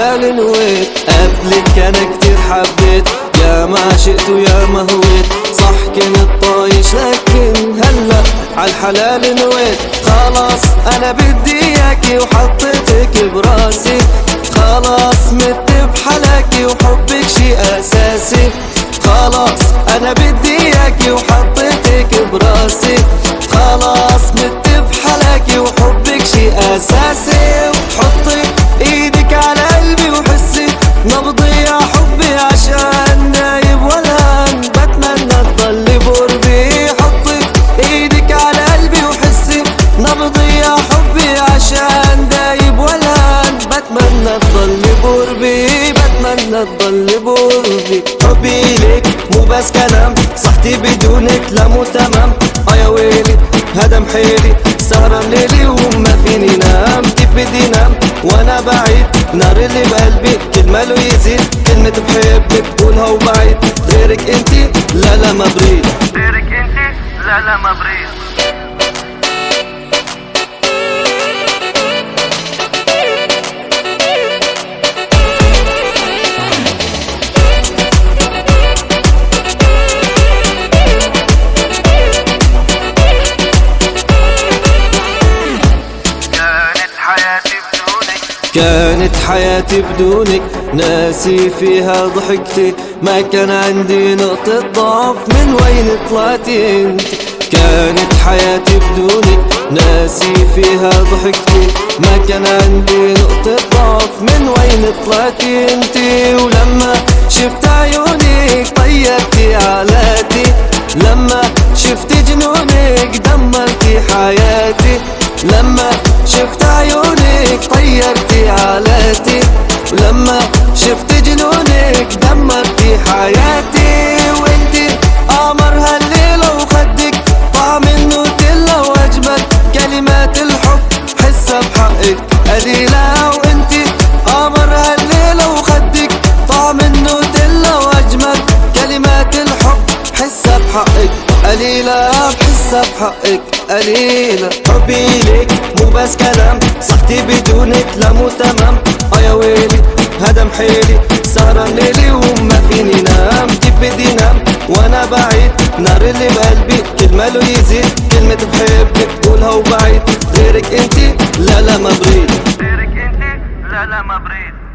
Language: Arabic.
بالي نويت قبلك انا كتير حبيت، يا ما عشقت ويا ما هويت، صح كنت طايش لكن هلا عالحلال نويت. خلاص انا بدي اياكي وحطيتك براسي، خلاص مت بحلاكي وحبك شي اساسي. خلاص انا بدي اياكي وحطيتك براسي، خلاص مت بحلاكي وحبك شي اساسي. وحطي ايدك على قلبي وحسي نبضي يا حبي، عشان نايب والهان بتمنى تضلي بقربي. حطي ايدك على قلبي وحسي نبضي يا حبي، عشان دايب والهان بتمنى تضلي بقربي، بتمنى تضلي بقربي. حبي ليك مو بس كلام، صحتي بدونك لا مو تمام. يا ويلي هذا محيلي سهران ليلي وما فيني نام. كيف بدي نام وانا بعيد، نار اللي بقلبي كل ما له يزيد. كلمة بحبك بقولها وبعيد، غيرك انتي لا لا ما بريد، غيرك انتي لا لا ما بريد. كانت حياتي بدونك، ناسي فيها ضحكتي، ما كان عندي نقطة ضعف، من وين طلعتي انت. كانت حياتي بدونك، ناسي فيها ضحكتي، ما كان عندي نقطة ضعف، من وين طلعتي انت. ولما شفت عيونك طيرتي علاتي، لما شفت جنونك دمرتي حياتي. لما شفت عيونك طيرتي علاتي، ولما شفت جنونك دمرتي حياتي. وانتي قمر هالليلة وخدك طعم النوتيلا، واجمل كلمات الحب حسها بحقك قليلة. وانتي قمر هالليلة وخدك طعم النوتيلا، واجمل كلمات الحب حسها بحقك قليلة، بحسها بحقك قليلة. حبي ليك مو بس كلام، صحتي بدونك لا مو تمام. يا ويلي هذا محيلي سهران ليلي وما فيني نام. كيف بدي نام وانا بعيد، نار اللي بقلبي كل ما له يزيد. كلمة بحبك بقولها وبعيد، غيرك انتي لا لا ما بريد، غيرك انتي لا لا ما بريد.